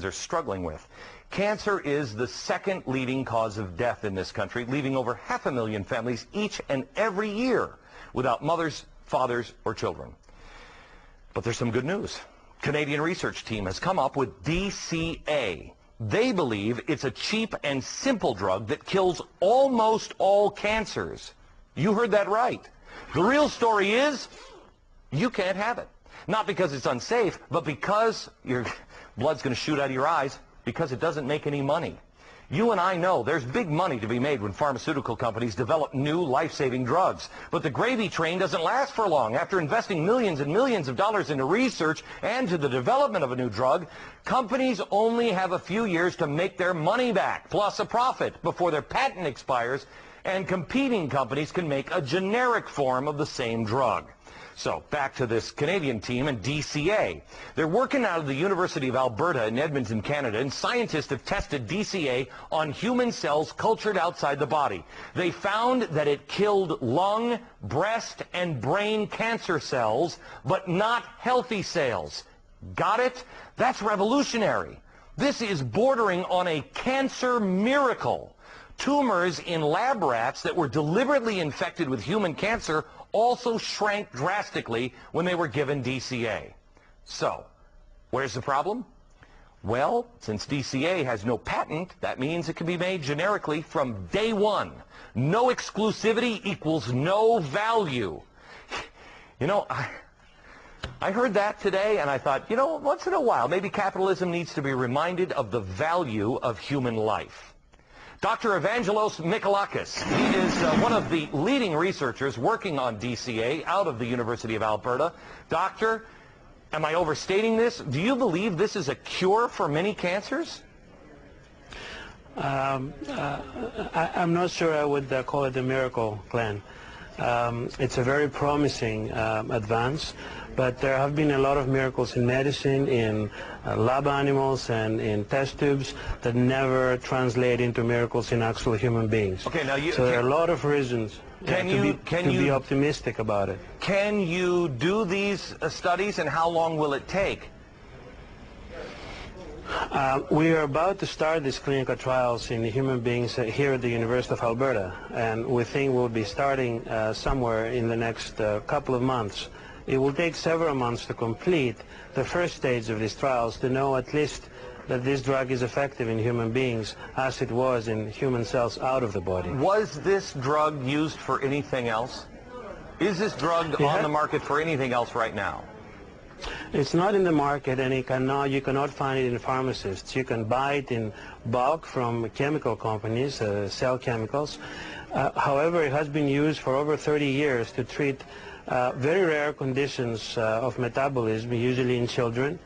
Americans are struggling with. Cancer is the second leading cause of death in this country, leaving over 500,000 families each and every year without mothers, fathers, or children. But there's some good news. Canadian research team has come up with DCA. They believe it's a cheap and simple drug that kills almost all cancers. You heard that right. The real story is you can't have it. Not because it's unsafe, but because your blood's going to shoot out of your eyes, because it doesn't make any money. You and I know there's big money to be made when pharmaceutical companies develop new life-saving drugs. But the gravy train doesn't last for long. After investing millions and millions of dollars into research and to the development of a new drug, companies only have a few years to make their money back, plus a profit, before their patent expires, and competing companies can make a generic form of the same drug. So, back to this Canadian team and DCA. They're working out of the University of Alberta in Edmonton, Canada, and scientists have tested DCA on human cells cultured outside the body. They found that it killed lung, breast, and brain cancer cells, but not healthy cells. Got it? That's revolutionary. This is bordering on a cancer miracle. Tumors in lab rats that were deliberately infected with human cancer also shrank drastically when they were given DCA. So, where's the problem? Well, since DCA has no patent, that means it can be made generically from day one. No exclusivity equals no value. You know, I heard that today and I thought, you know, once in a while, maybe capitalism needs to be reminded of the value of human life. Dr. Evangelos Mikalakis, he is one of the leading researchers working on DCA out of the University of Alberta. Doctor, am I overstating this? Do you believe this is a cure for many cancers? I'm not sure I would call it a miracle, Glenn. It's a very promising advance, but there have been a lot of miracles in medicine, in lab animals and in test tubes that never translate into miracles in actual human beings. Okay, now so there are a lot of reasons to be optimistic about it. Can you do these studies, and how long will it take? We are about to start these clinical trials in human beings here at the University of Alberta, and we think we'll be starting somewhere in the next couple of months. It will take several months to complete the first stage of these trials to know at least that this drug is effective in human beings as it was in human cells out of the body. Was this drug used for anything else? Is this drug on the market for anything else right now? It's not in the market, and you cannot find it in pharmacists. You can buy it in bulk from chemical companies, cell chemicals. However, it has been used for over 30 years to treat very rare conditions of metabolism, usually in children.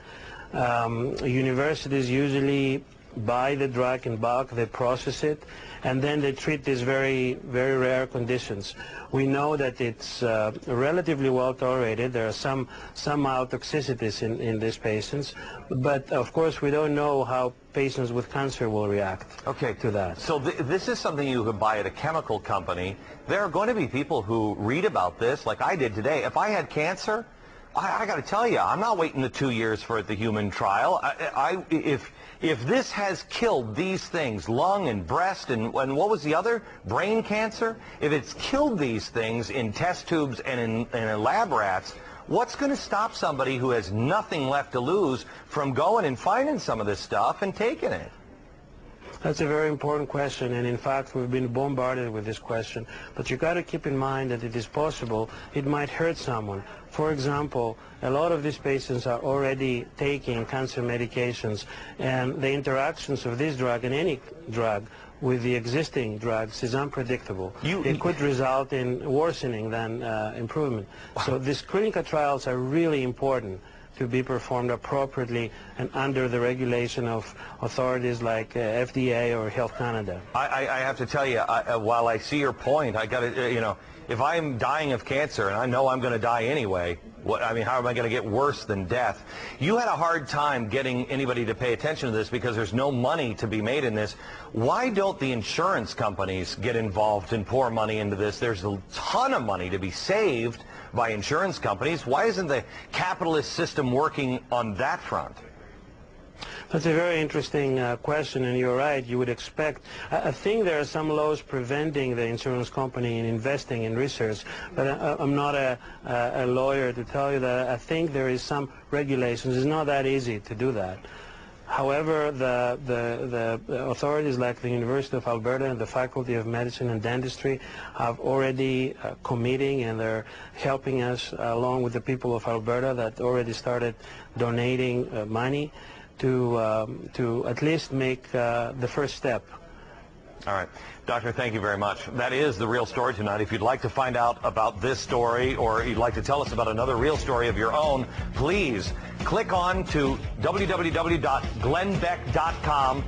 Universities usually buy the drug in bulk, they process it, and then they treat these very, very rare conditions. We know that it's relatively well tolerated. There are some mild toxicities in these patients, but of course we don't know how patients with cancer will react to that. So this is something you could buy at a chemical company. There are going to be people who read about this, like I did today. If I had cancer, I got to tell you, I'm not waiting the 2 years for the human trial. If this has killed these things, lung and breast and what was the other? Brain cancer? If it's killed these things in test tubes and in lab rats, what's going to stop somebody who has nothing left to lose from going and finding some of this stuff and taking it? That's a very important question, and in fact we've been bombarded with this question. But you've got to keep in mind that it is possible it might hurt someone. For example, a lot of these patients are already taking cancer medications, and the interactions of this drug and any drug with the existing drugs is unpredictable. It could result in worsening than improvement. So these clinical trials are really important to be performed appropriately and under the regulation of authorities like FDA or Health Canada. I have to tell you, while I see your point, I got to, you know, if I'm dying of cancer and I know I'm going to die anyway, how am I going to get worse than death? You had a hard time getting anybody to pay attention to this because there's no money to be made in this. Why don't the insurance companies get involved and pour money into this? There's a ton of money to be saved by insurance companies. Why isn't the capitalist system working on that front? That's a very interesting question, and you're right. You would expect. I think there are some laws preventing the insurance company in investing in research, but I'm not a lawyer to tell you that. I think there is some regulations. It's not that easy to do that. However, the authorities like the University of Alberta and the Faculty of Medicine and Dentistry have already committing, and they're helping us along with the people of Alberta that already started donating money to at least make the first step. All right. Doctor, thank you very much. That is the real story tonight. If you'd like to find out about this story, or you'd like to tell us about another real story of your own, please click on to www.glennbeck.com.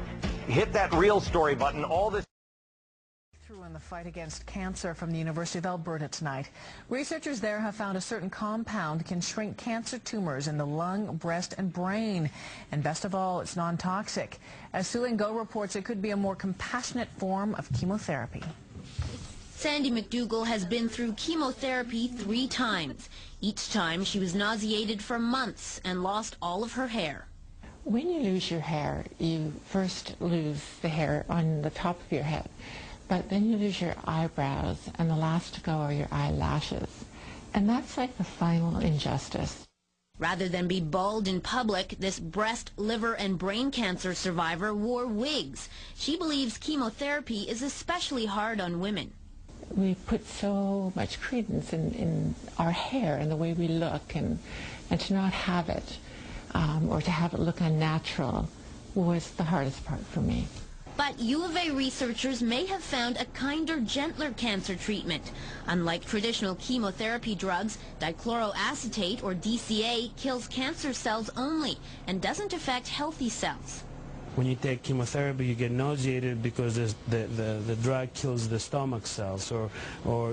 Hit that real story button. All this Through in the fight against cancer from the University of Alberta tonight. Researchers there have found a certain compound can shrink cancer tumors in the lung, breast, and brain. And best of all, it's non-toxic. As Sue and Go reports, it could be a more compassionate form of chemotherapy. Sandy McDougall has been through chemotherapy 3 times. Each time she was nauseated for months and lost all of her hair. When you lose your hair, you first lose the hair on the top of your head. But then you lose your eyebrows, and the last to go are your eyelashes. And that's like the final injustice. Rather than be bald in public, this breast, liver, and brain cancer survivor wore wigs. She believes chemotherapy is especially hard on women. We put so much credence in our hair and the way we look, and to not have it, or to have it look unnatural, was the hardest part for me. But U of A researchers may have found a kinder, gentler cancer treatment. Unlike traditional chemotherapy drugs, dichloroacetate, or DCA, kills cancer cells only and doesn't affect healthy cells. When you take chemotherapy, you get nauseated because the drug kills the stomach cells, or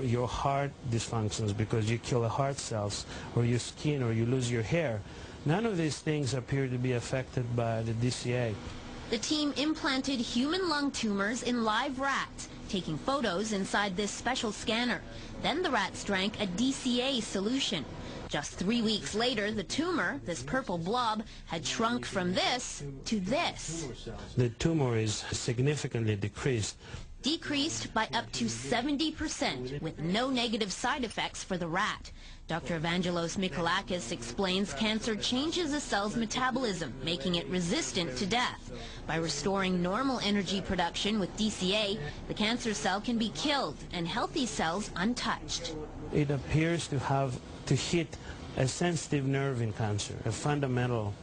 your heart dysfunctions because you kill the heart cells, or your skin, or you lose your hair. None of these things appear to be affected by the DCA. The team implanted human lung tumors in live rats, taking photos inside this special scanner. Then the rats drank a DCA solution. Just 3 weeks later, the tumor, this purple blob, had shrunk from this to this. The tumor is significantly decreased. Decreased by up to 70%, with no negative side effects for the rat. Dr. Evangelos Mikolakis explains cancer changes a cell's metabolism, making it resistant to death. By restoring normal energy production with DCA, the cancer cell can be killed and healthy cells untouched. It appears to hit a sensitive nerve in cancer, a fundamental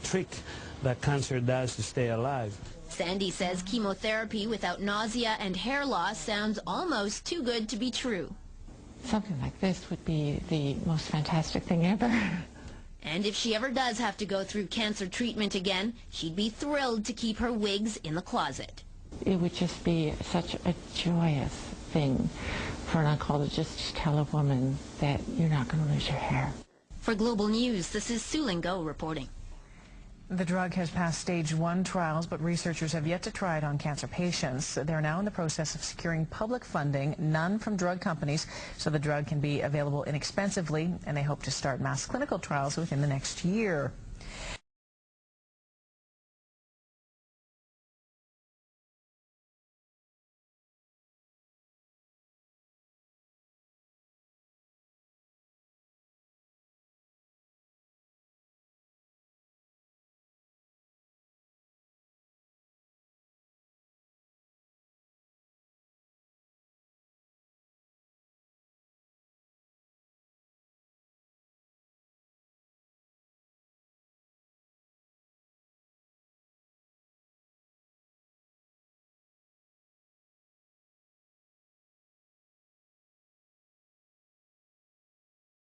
trick that cancer does to stay alive. Sandy says chemotherapy without nausea and hair loss sounds almost too good to be true. Something like this would be the most fantastic thing ever. And if she ever does have to go through cancer treatment again, she'd be thrilled to keep her wigs in the closet. It would just be such a joyous thing for an oncologist to tell a woman that you're not going to lose your hair. For Global News, this is Sue Lingo reporting. The drug has passed stage 1 trials, but researchers have yet to try it on cancer patients. They're now in the process of securing public funding, none from drug companies, so the drug can be available inexpensively, and they hope to start mass clinical trials within the next year.